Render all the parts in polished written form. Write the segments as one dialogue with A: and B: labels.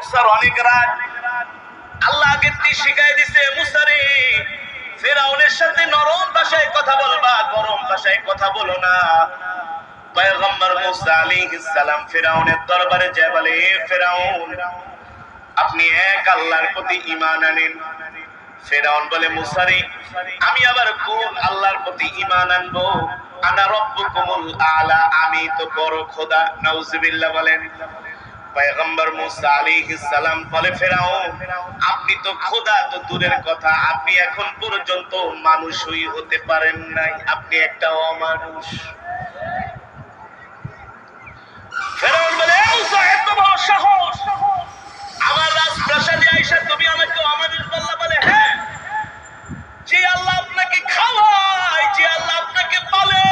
A: মুসার অনেক রাগ। আল্লাহ আগে শিখাই দিছে, মুসা রে, ফেরাউনের সাথে নরম ভাষায় কথা বলবা, গরম ভাষায় কথা বলো না। পয়গম্বর মুসা আলাইহিস সালাম ফেরাউনের দরবারে যায় বলে, ফেরাউন, আপনি এক আল্লাহর প্রতি ঈমান আনেন। ফেরাউন বলে, মুসা রে, আমি আবার কোন আল্লাহর প্রতি ঈমান আনবো? আনা রব্বুকুমুল আলা, আমি তো বড় খোদা। নাউজুবিল্লাহ বলেন। পয়গম্বর মুসা আলাইহিস সালাম বলে, ফেরাউন, আপনি তো খোদা তো দূরের কথা, আপনি এখন পর্যন্ত মানুষই হতে পারেন নাই, আপনি একটা অমানুষ। ফেরাউন বলে, মুসা, এত বড় সাহস, আমার রাজপ্রাসাদে আইসা তুমি আমাকে অমানুষ বললা? বলে, হ্যাঁ, যে আল্লাহ আপনাকে খাওয়ায়, যে আল্লাহ আপনাকে পালে,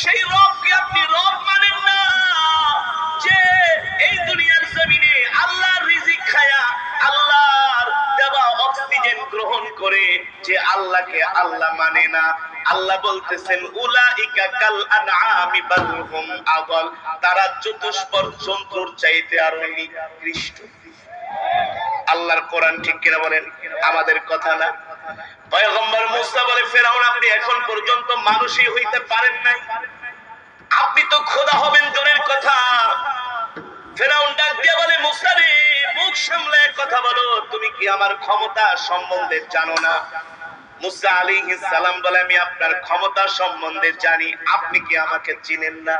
A: সেই রবকে আপনি রব মানেন না? যে এই দুনিয়ার জমিনে আল্লাহর রিজিক খায়া, আল্লাহর দেওয়া অক্সিজেন গ্রহণ করে, যে আল্লাহকে আল্লাহ মানে না। আল্লাহ বলতেছেন, উলাইকা কাল আনআমি বাল হুম আযাল, তারা চতুষ্পদ জন্তুর চাইতে আরো নিকৃষ্ট। আল্লাহর কোরআন, ঠিক কিনা বলেন? আমাদের কথা না। পয়গম্বর মুসা বলে, ফেরাউন, আপনি এখন পর্যন্ত মানুষই হইতে পারেন নাই, আপনি তো খোদা হবেন দূরের কথা। ফেরাউন ডাক দিয়ে বলে, মুসা রে, মুখ সামলে কথা বলো, তুমি কি আমার ক্ষমতা সম্বন্ধে জানো না? মুসা আলাইহিস সালাম বলে, আমি আপনার ক্ষমতা সম্বন্ধে জানি, আপনি কি আমাকে চিনেন না?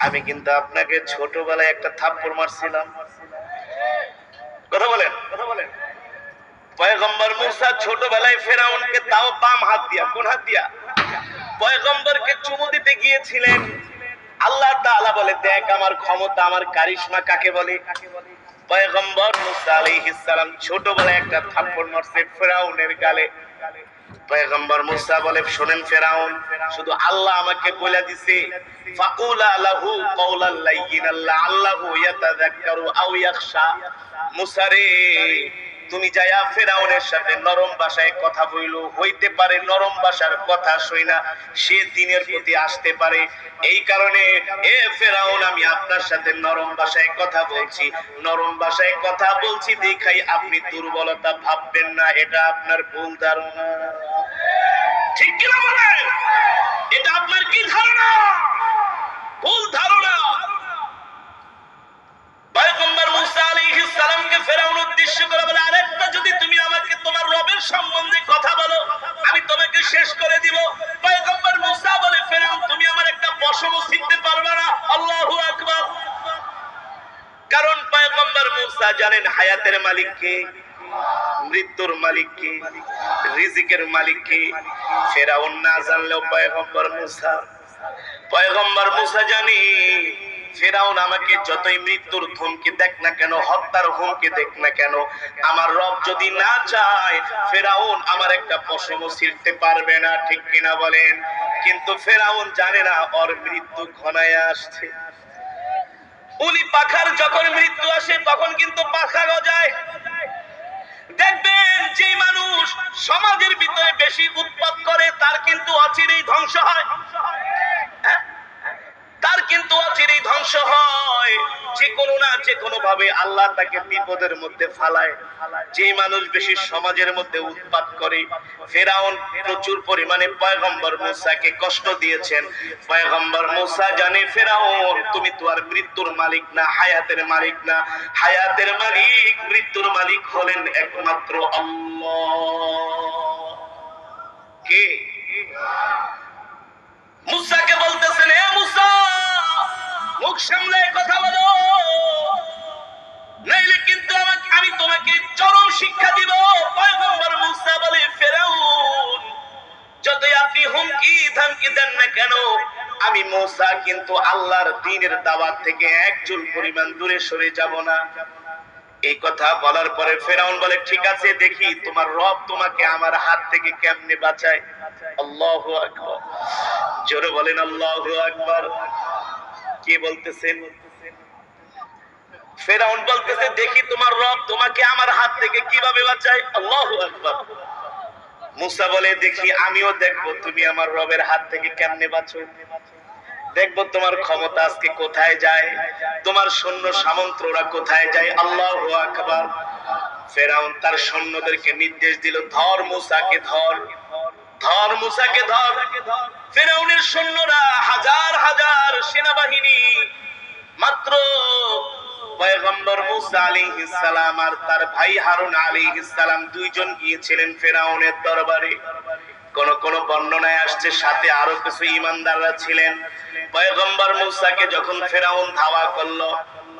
A: আমি কিন্তু আপনাকে ছোটবেলায় একটা থাপ্পড় মারছিলাম। কথা বলেন, কথা বলেন। পয়গম্বর মুসা ছোটবেলায় ফেরাউনকে, তাও বাম হাত দিয়া, কোন হাত দিয়া? পয়গম্বরকে চুমু দিতে গিয়েছিলেন। আল্লাহ তাআলা বলে, দেখ আমার ক্ষমতা, আমার কারিশমা কাকে বলে। পয়গম্বর মুসা আলাইহিস সালাম ছোটবেলায় একটা থাপ্পড় মারছে ফেরাউনের গালে। পয়গম্বর মুসা বলে, শুনেন ফেরাউন, শুধু আল্লাহ আমাকে বলে দিছে, ফাকুলা লাহু কাওলাল লাইয়িনাল লাআল্লাহু ইয়াতাযাক্কারু আও ইয়াখশা। মুসা রে, তুমি যায়া ফেরাউনের সাথে নরম ভাষায় কথা বইলো, হইতে পারে নরম ভাষার কথা শুইনা সে দ্বীনের প্রতি আসতে পারে। এই কারণে এ ফেরাউন, আমি আপনার সাথে নরম ভাষায় কথা বলছি, নরম ভাষায় কথা বলছি দেখাই আপনি দুর্বলতা ভাববেন না, এটা আপনার ভুল ধারণা। ঠিক কিনা বলেন? এটা আপনার কি ধারণা? ভুল ধারণা। পয়গম্বর মুসা আলাইহিস সালামকে ফেরাউন উদ্দেশ্য করে বলে, আরেকটা যদি তুমি আমাকে তোমার রবের সম্বন্ধে কথা বলো, আমি তোমাকে শেষ করে দিব। পয়গম্বর মুসা বলে, ফেরাউন, তুমি আমার একটা পশমও ছিঁড়তে পারবে না। আল্লাহু আকবার। কারণ পয়গম্বর মুসা জানেন হায়াতের মালিক কে, মৃত্যুর মালিক কে, রিজিকের মালিক কে। ফেরাউন না জানলেও পয়গম্বর মুসা জানে, ফেরাউন আমাকে যতই মৃত্যুর হুমকি দেখ না কেন, হত্যার হুমকি দেখ না কেন, আমার রব যদি না চায়, ফেরাউন আমার একটা পশমও ছিঁড়তে পারবে না। ঠিক কিনা বলেন? কিন্তু ফেরাউন জানে না ওর মৃত্যু ঘনায় আসছে। উলি পাখার যখন মৃত্যু আসে, তখন কিন্তু পাখা গজায়। দেখবেন যে মানুষ সমাজের ভিতরে বেশি উৎপাত করে, তার কিন্তু অচিরেই ধ্বংস হয়। তার কিন্তু অচিরেই ধ্বংস হয়। যে কোনো না যে কোনো ভাবে আল্লাহ তাকে বিপদের মধ্যে ফালায়। যে মানুষ বেশি সমাজের মধ্যে উৎপাত করে, ফেরাউন প্রচুর পরিমাণে পয়গম্বর মুসাকে কষ্ট দিয়েছেন। পয়গম্বর মুসা জানে, ফেরাউন, তুমি তো আর মৃত্যুর মালিক না, হায়াতের মালিক না। হায়াতের মালিক, মৃত্যুর মালিক হলেন একমাত্র আল্লাহ। কে? মুসাকে বলতেছেন, হে মুসা, মুখ সামলে কথা বলো, নাইলে কিন্তু আমি তোমাকে চরম শিক্ষা দিব। পয়গম্বর মুসা বলে, ফেরাউন, যতই আপনি হুমকি ধামকি দেন না কেন, আমি মুসা কিন্তু আল্লাহর দ্বীনের দাওয়াত থেকে এক চুল পরিমাণ দূরে সরে যাব না। এই কথা বলার পরে ফেরাউন বলে, ঠিক আছে, দেখি তোমার রব তোমাকে আমার হাত থেকে কেমনে বাঁচায়। আল্লাহু আকবার। জোরে বলেন আল্লাহু আকবার। কে বলতেছেন? ফেরাউন বলতেছে, দেখি তোমার রব তোমাকে আমার হাত থেকে কিভাবে বাঁচায়। আল্লাহু আকবার। মুসা বলে, দেখি, আমিও দেখবো তুমি আমার রবের হাত থেকে কেমনে বাঁচো। দেখবো তোমার ক্ষমতা আজকে কোথায় যায়, তোমার সৈন্য সামন্তরা কোথায় যায়। আল্লাহু আকবার। ফেরাউন তার সৈন্যদেরকে নির্দেশ দিল, ধর মূসাকে, ধর ধর মূসাকে ধর। ফেরাউনের সৈন্যরা হাজার হাজার সেনাবাহিনী, মাত্র পয়গম্বর মূসা আলাইহিস সালাম আর তার ভাই হারুন আলাইহিস সালাম দুইজন গিয়েছিলেন ফেরাউনের দরবারে। কোন কোন বর্ণনায় আসছে সাথে আরো কিছু ঈমানদাররা ছিলেন। পয়গম্বর মূসাকে যখন ফেরাউন ধাওয়া করলো,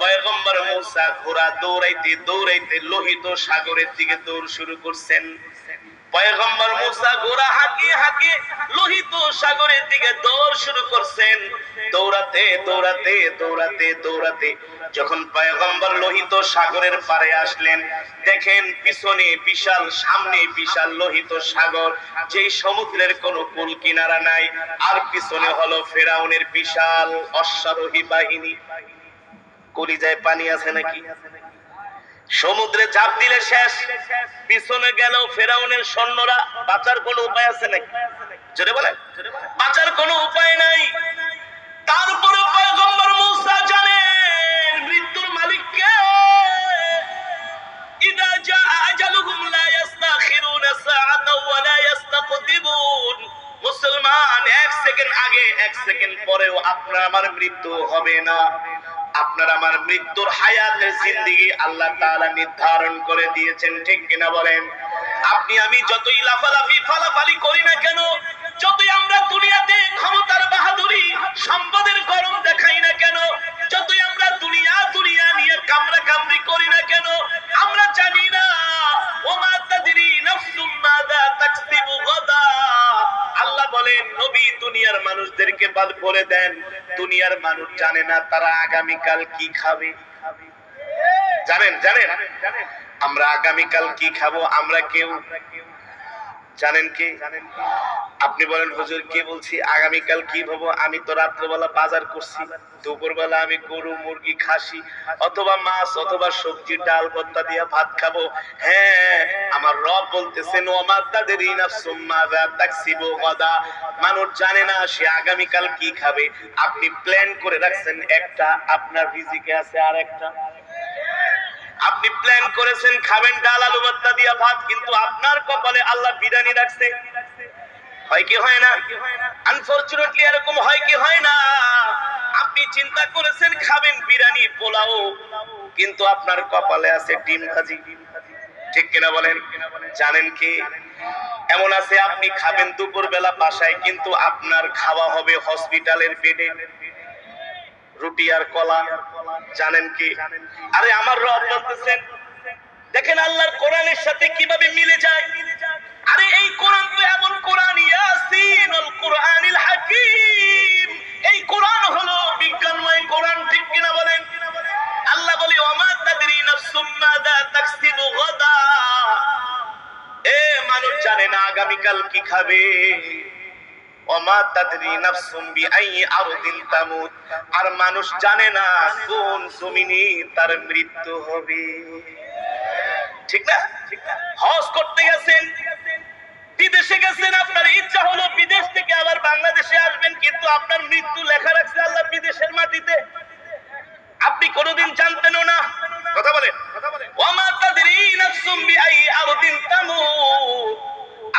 A: পয়গম্বর মূসা ঘোড়া দৌড়াইতে দৌড়াইতে লোহিত সাগরের দিকে দৌড় শুরু করছেন। পয়গম্বর মূসা ঘোড়া হাঁকিয়ে হাঁকিয়ে লোহিত সাগরের দিকে দৌড় শুরু করছেন। দৌড়াতে দৌড়াতে দৌড়াতে দৌড়াতে যখন পয়গম্বর লোহিত সাগরের পারে আসলেন, দেখেন পিছনে বিশাল, সামনে বিশাল লোহিত সাগর, যেই সমুদ্রের কোনো কুল কিনারা নাই, আর পিছনে হলো ফেরাউনের বিশাল অশ্বারোহী বাহিনী। কলিজায় পানি আছে নাকি? সমুদ্রে ঝাঁপ দিলে শেষ, পিছনে গেল ফেরাউনের সৈন্যরা। বাঁচার কোনো উপায় আছে নাকি? জোরে বলেন, বাঁচার কোনো উপায় নাই। তারপরে পয়গম্বর মূসা জানেন মৃত্যুর মালিক কে। ইদা জাআ আজালুহুম লা ইস্তাখিরুনা সাআতাও ওয়া লা ইস্তাকদিমুন। মুসলমান, এক সেকেন্ড আগে এক সেকেন্ড পরেও আপনার আমার মৃত্যু হবে না। আপনার আমার মৃত্যুর হায়াতের জিন্দেগি আল্লাহ তাআলা নির্ধারণ করে দিয়েছেন, ঠিক কিনা বলেন? আপনি আমি যতই লাফালাফি ফালাফালি করি না কেন, যতই আমরা দুনিয়াতে ক্ষমতার বাহাদুরি সম্পদের গরম দেখাই না কেন, যতই আমরা দুনিয়া দুনিয়া নিয়ে কামড়া কামড়ি করি না কেন, আমরা জানি না ওমা তাদরি নাফসুম মাযা তাকসিবু গাদা। আল্লাহ বলেন, নবী দুনিয়ার মানুষদেরকে বলে দেন, দুনিয়ার মানুষ জানে না তারা আগামীকাল কি খাবে। জানেন? জানেন আমরা আগামীকাল কি খাবো? আমরা কেউ জানেন কি? আপনি বলেন, হুজুর কে বলছি আগামীকাল কি ভাবো? আমি তো রাত্রেবেলা বাজার করছি, দুপুরবেলা আমি গরু মুরগি খাসি অথবা মাছ অথবা সবজি ডাল ভর্তা দিয়ে ভাত খাবো। হ্যাঁ, আমার রব বলতেছেন ওমা তাদরি নাফসুম মাযা তাকসিবু গাদা। মানুষ জানে না সে আগামীকাল কি খাবে। আপনি প্ল্যান করে রাখছেন একটা, আপনার রিজিকে আছে আর একটা। আপনি প্ল্যান করেছেন খাবেন ডাল আলু ভর্তা দিয়া ভাত, কিন্তু আপনার কপালে আল্লাহ বিরিয়ানি রাখছে। হয় কি হয় না? আনফরচুনেটলি এরকম হয় কি হয় না? আপনি চিন্তা করেছেন খাবেন বিরিয়ানি পোলাও, কিন্তু আপনার কপালে আছে ডিম ভাজি, ঠিক কিনা বলেন? জানেন কি এমন আছে আপনি খাবেন দুপুর বেলা বাসায়, কিন্তু আপনার খাওয়া হবে হসপিটালের বেডে, রুটি আর কলা। জানেন কি? আরে আমার রব বলতেছেন, দেখেন আল্লাহর কোরআনের সাথে কিভাবে মিলে যায়। আরে এই কোরআন তো এমন কোরআন, ইয়াসিনুল কুরআনিল হাকীম। এই কোরআন হলো বিজ্ঞানময় কোরআন, ঠিক কিনা বলেন? আল্লাহ বলে ওমা তাদরি নাফসুম মাযা তাকসিবু গাদা। এ মানুষ জানে না আগামীকাল কি খাবে। ওমা তাদরি নাফসুম বিআইয়ি আরদিন তামুত। আর মানুষ জানে না কোন জমিনে তার মৃত্যু হবে, ঠিক না? হজ করতে গেছেন, বিদেশে গেছেন, আপনার ইচ্ছা হলো বিদেশ থেকে আবার বাংলাদেশে আসবেন, কিন্তু আপনার মৃত্যু লেখা রাখছে আল্লাহ বিদেশের মাটিতে। আপনি কোনোদিন জানতেনও না। কথা বলেন, ওমা তাদরি নাফসুম বিআইয়ি আরদিন তামুত।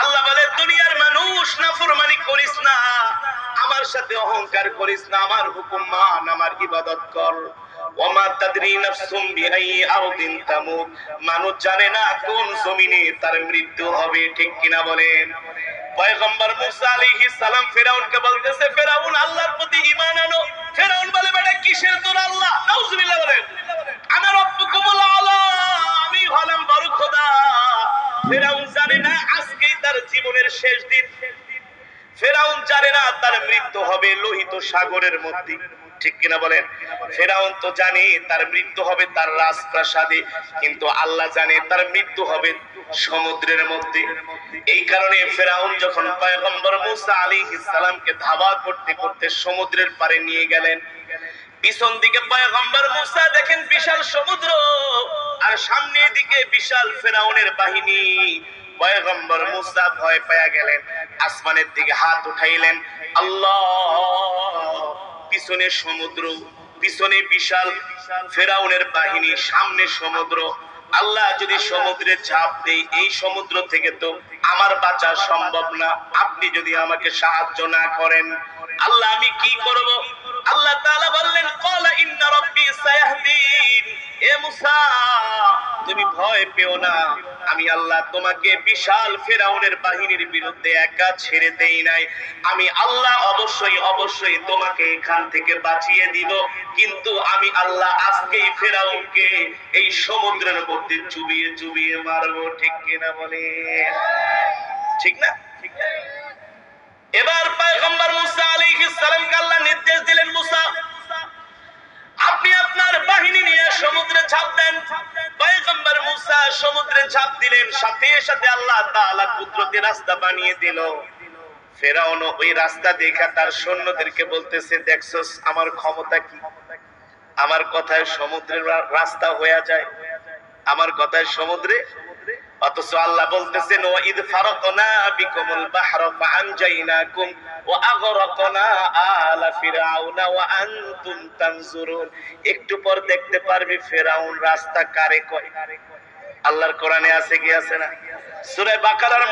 A: আল্লাহ বলে, দুনিয়ার মানুষ নাফরমানি করিস না, আমার সাথে অহংকার করিস না, আমার হুকুম মান, আমার ইবাদত কর। ওমা তাদরি নাফসুম বিআইয়ি আরদিন তামুত। মানুষ জানে না কোন জমিনে তার মৃত্যু হবে, ঠিক কিনা বলেন? পয়গম্বর মূসা আলাইহিস সালাম ফেরাউনকে বলতেছে, ফেরাউন আল্লাহর প্রতি ঈমান আনো। ফেরাউন বলে, বেটা কিসের তোর আল্লাহ? নাউজুবিল্লাহ বলেন। আনা রাব্বুকুমুল আলা, আমি হলাম বড় খোদা। ফেরাউন জানে না আজকেই তার জীবনের শেষ দিন। ফেরাউন জানে না তার মৃত্যু হবে লোহিত সাগরের মধ্যে, ঠিক কিনা বলেন? ফেরাউন তো জানে তার মৃত্যু হবে তার রাজপ্রাসাদে, কিন্তু আল্লাহ জানে তার মৃত্যু হবে সমুদ্রের মধ্যে। এই কারণে ফেরাউন যখন পয়গম্বর মূসা আলাইহিস সালামকে ধাওয়া করতে করতে সমুদ্রের পারে নিয়ে গেলেন, পিছন দিকে পয়গম্বর মূসা দেখেন বিশাল সমুদ্র, আর সামনের দিকে বিশাল ফেরাউনের বাহিনী। পয়গম্বর মূসা ভয় পেয়ে গেলেন, আসমানের দিকে হাত উঠাইলেন, আল্লাহ পিছনে সমুদ্র, পিছনে বিশাল ফেরাউনের বাহিনী, সামনে সমুদ্র। আল্লাহ যদি সমুদ্রে ঝাঁপ দেই, এই সমুদ্র থেকে তো আমার বাঁচা সম্ভব না। আপনি যদি আমাকে সাহায্য না করেন, আল্লাহ আমি কি করব? আল্লাহ তাআলা বললেন, ক্বালা ইন্না রাব্বি সায়াহদিন। এ মূসা, তুমি ভয় পেও না, আমি আল্লাহ তোমাকে বিশাল ফেরাউনের বাহিনীর বিরুদ্ধে একা ছেড়ে দেই নাই। আমি আল্লাহ অবশ্যই অবশ্যই তোমাকে এখান থেকে বাঁচিয়ে দিব, কিন্তু আমি আল্লাহ আজকেই ফেরাউনকে এই সমুদ্রের মধ্যে চুবিয়ে চুবিয়ে মারবো। ঠিক কিনা বলে? ঠিক না? এবার পয়গম্বর মুসা আলাইহিস সালামকে আল্লাহ নির্দেশ দিলেন, মুসা আপনি আপনার বাহিনী নিয়ে সমুদ্রে ঝাঁপ দেন। পয়গম্বর মুসা সমুদ্রে ঝাঁপ দিলেন, সাথে সাথে আল্লাহ তাআলা কুদরতি রাস্তা বানিয়ে দিল। ফেরাউন ওই রাস্তা দেখা তার সৈন্যদেরকে বলতেছে, দেখছস আমার ক্ষমতা কি? আমার কথায় সমুদ্রের রাস্তা হয়ে যায়, আমার কথায় সমুদ্রে। অথচ আল্লাহ বলতেছেন, ওয়া ইদ ফারাকনা বিকুমুল বাহরা ফাআনজাইনাকুম ওয়া আগরাকনা আলা ফিরআউনা ওয়া আনতুম তানজুরুন। একটু পর দেখতে পারবি ফেরাউন রাস্তা কারে কয়। আল্লাহর কোরআনে আছে কি আছে না? সূরা বাকারার